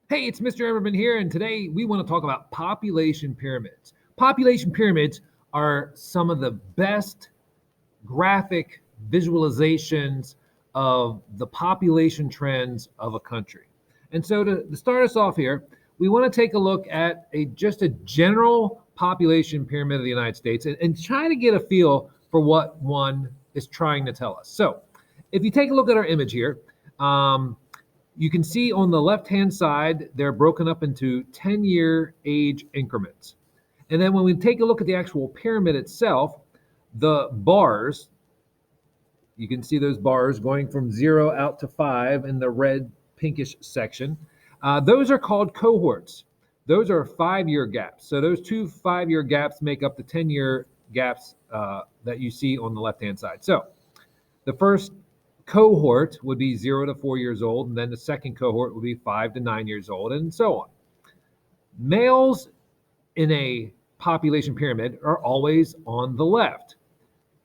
Hey, it's Mr. Everman here, and today we want to talk about population pyramids. Population pyramids are some of the best graphic visualizations of the population trends of a country. And so to start us off here, we want to take a look at just a general population pyramid of the United States and try to get a feel for what one is trying to tell us. So if you take a look at our image here, you can see on the left-hand side, they're broken up into 10-year age increments. And then when we take a look at the actual pyramid itself, the bars, you can see those bars going from 0 out to 5 in the red pinkish section. Those are called cohorts. Those are 5-year gaps. So those two 5-year gaps make up the 10-year gaps that you see on the left-hand side. So the first cohort would be 0 to 4 years old, and then the second cohort would be 5 to 9 years old, and so on. Males in a population pyramid are always on the left,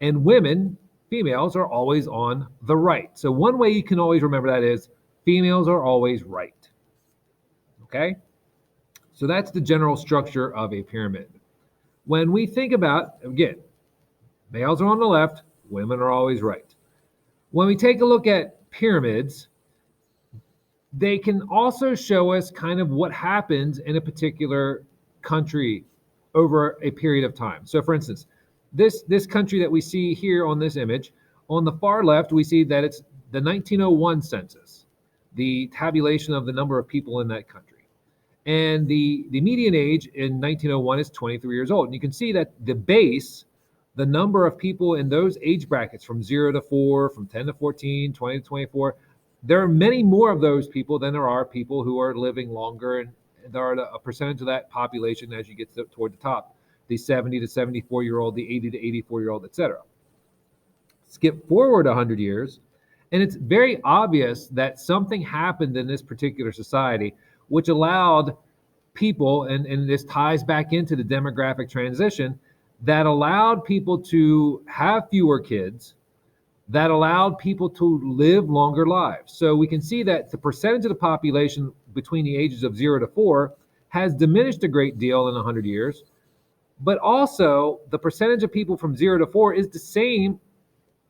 and women, females, are always on the right. So one way you can always remember that is females are always right. Okay? So that's the general structure of a pyramid. When we think about, again, males are on the left, women are always right. When we take a look at pyramids, they can also show us kind of what happens in a particular country over a period of time. So for instance, this country that we see here on this image, on the far left, we see that it's the 1901 census, the tabulation of the number of people in that country. And the median age in 1901 is 23 years old. And you can see that the base, the number of people in those age brackets from 0 to 4, from 10 to 14, 20 to 24, there are many more of those people than there are people who are living longer, and there are a percentage of that population as you get toward the top, the 70 to 74-year-old, the 80 to 84-year-old, etc. Skip forward 100 years, and it's very obvious that something happened in this particular society which allowed people, and this ties back into the demographic transition, that allowed people to have fewer kids, that allowed people to live longer lives. So we can see that the percentage of the population between the ages of 0 to 4 has diminished a great deal in 100 years, but also the percentage of people from 0 to 4 is the same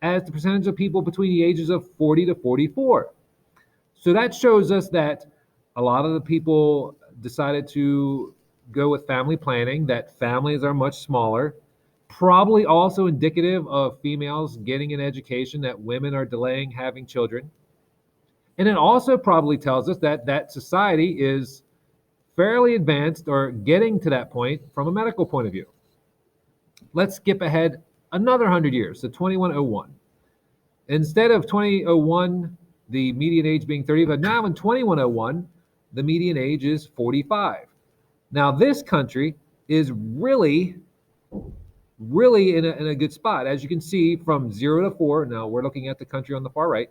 as the percentage of people between the ages of 40 to 44. So that shows us that a lot of the people decided to go with family planning, that families are much smaller, probably also indicative of females getting an education, that women are delaying having children. And it also probably tells us that that society is fairly advanced or getting to that point from a medical point of view. Let's skip ahead another 100 years, so 2101. Instead of 2001, the median age being 30, but now in 2101, the median age is 45. Now this country is really in a good spot. As you can see, from 0 to 4, now we're looking at the country on the far right,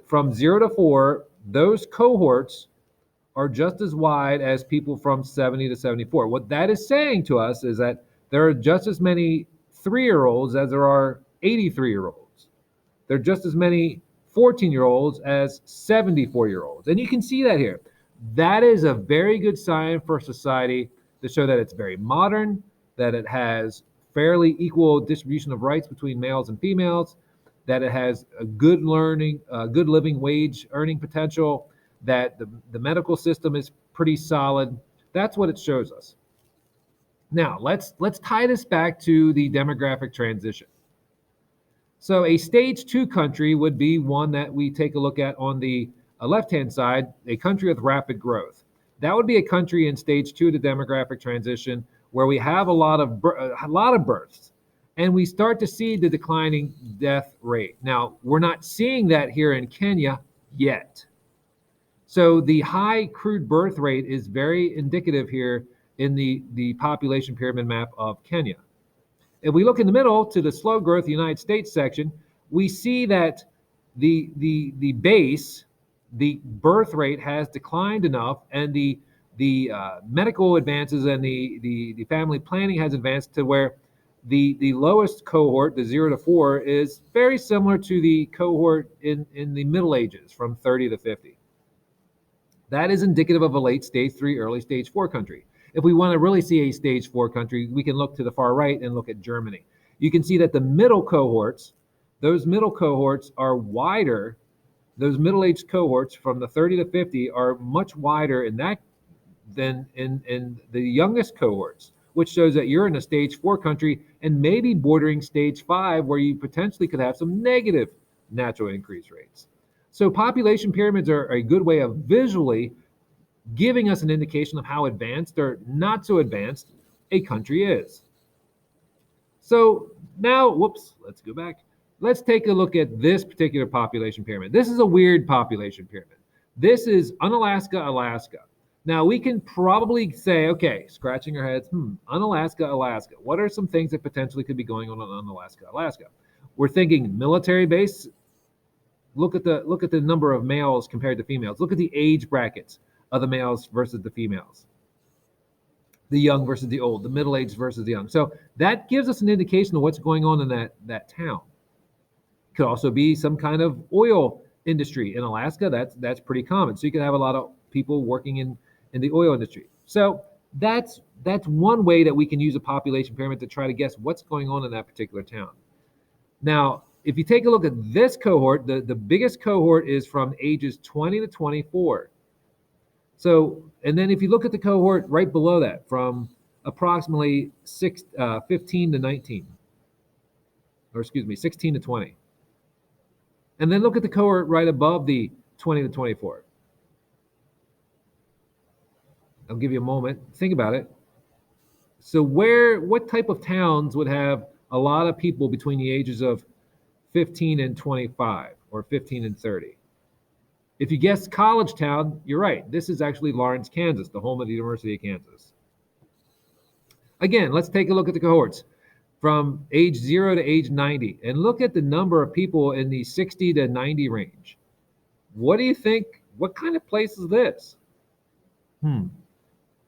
from 0 to 4, those cohorts are just as wide as people from 70 to 74. What that is saying to us is that there are just as many 3-year-olds as there are 83-year-olds. There are just as many 14-year-olds as 74-year-olds. And you can see that here. That is a very good sign for society to show that it's very modern, that it has fairly equal distribution of rights between males and females, that it has a good good living wage earning potential, that the medical system is pretty solid. That's what it shows us. Now, let's tie this back to the demographic transition. So a stage 2 country would be one that we take a look at on the left-hand side, a country with rapid growth. That would be a country in stage 2 of the demographic transition where we have a lot of births, and we start to see the declining death rate. Now, we're not seeing that here in Kenya yet. So the high crude birth rate is very indicative here in the population pyramid map of Kenya. If we look in the middle to the slow growth United States section, we see that the base, the birth rate has declined enough, and the medical advances and the family planning has advanced to where the lowest cohort, the 0 to 4, is very similar to the cohort in the Middle Ages from 30 to 50. That is indicative of a late stage 3, early stage 4 country. If we want to really see a stage 4 country, we can look to the far right and look at Germany. You can see that the middle cohorts, those middle cohorts are wider. Those middle-aged cohorts from the 30 to 50 are much wider in that than in the youngest cohorts, which shows that you're in a stage 4 country and maybe bordering stage 5, where you potentially could have some negative natural increase rates. So population pyramids are a good way of visually giving us an indication of how advanced or not so advanced a country is. So now, whoops, let's go back. Let's take a look at this particular population pyramid. This is a weird population pyramid. This is Unalaska, Alaska. Now we can probably say, okay, scratching our heads, Unalaska, Alaska. What are some things that potentially could be going on Unalaska, Alaska? We're thinking military base. Look at the number of males compared to females. Look at the age brackets of the males versus the females. The young versus the old, the middle-aged versus the young. So that gives us an indication of what's going on in that town. Could also be some kind of oil industry in Alaska. That's pretty common. So you could have a lot of people working in the oil industry. So that's one way that we can use a population pyramid to try to guess what's going on in that particular town. Now, if you take a look at this cohort, the biggest cohort is from ages 20 to 24. So, and then if you look at the cohort right below that, from approximately 15 to 19, or excuse me, 16 to 20. And then look at the cohort right above the 20 to 24. I'll give you a moment. Think about it. So what type of towns would have a lot of people between the ages of 15 and 25 or 15 and 30? If you guessed college town, you're right. This is actually Lawrence, Kansas, the home of the University of Kansas. Again, let's take a look at the cohorts from age 0 to age 90 and look at the number of people in the 60 to 90 range. What do you think? What kind of place is this?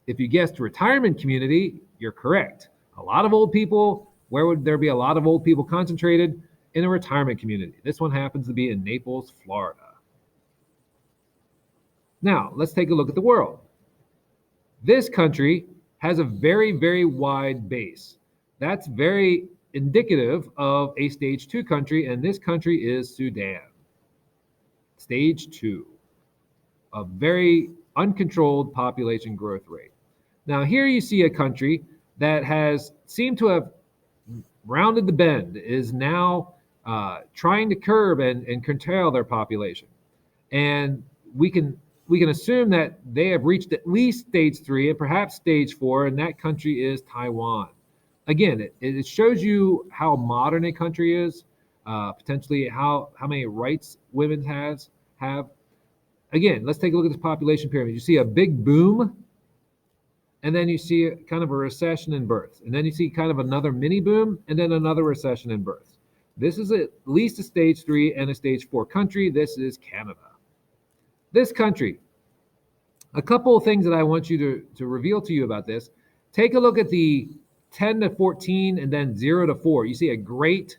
If you guessed retirement community, you're correct. A lot of old people. Where would there be a lot of old people concentrated? In a retirement community. This one happens to be in Naples, Florida. Now, let's take a look at the world. This country has a very, very wide base. That's very indicative of a stage 2 country, and this country is Sudan. Stage 2, a very uncontrolled population growth rate. Now, here you see a country that has seemed to have rounded the bend, is now trying to curb and curtail their population. And we can assume that they have reached at least stage 3 and perhaps stage 4, and that country is Taiwan. Again, it shows you how modern a country is, potentially how many rights women have. Again, let's take a look at this population pyramid. You see a big boom, and then you see kind of a recession in births, and then you see kind of another mini boom, and then another recession in births. This is at least a stage 3 and a stage 4 country. This is Canada. This country, a couple of things that I want you to reveal to you about this. Take a look at the 10 to 14 and then 0 to 4. You see a great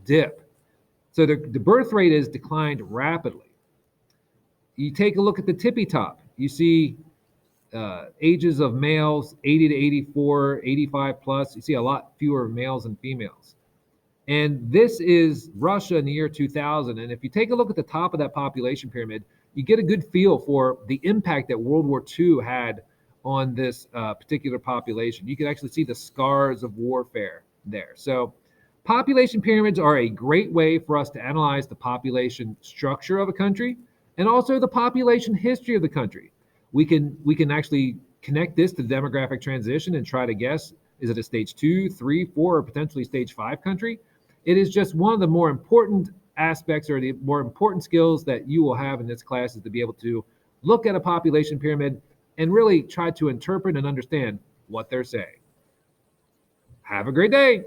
dip. So the birth rate has declined rapidly. You take a look at the tippy top. You see ages of males 80 to 84, 85 plus. You see a lot fewer males and females. And this is Russia in the year 2000. And if you take a look at the top of that population pyramid, you get a good feel for the impact that World War II had on this particular population. You can actually see the scars of warfare there. So population pyramids are a great way for us to analyze the population structure of a country and also the population history of the country. We can actually connect this to demographic transition and try to guess, is it a stage 2, 3, 4, or potentially stage 5 country? It is just one of the more important aspects or the more important skills that you will have in this class, is to be able to look at a population pyramid and really try to interpret and understand what they're saying. Have a great day.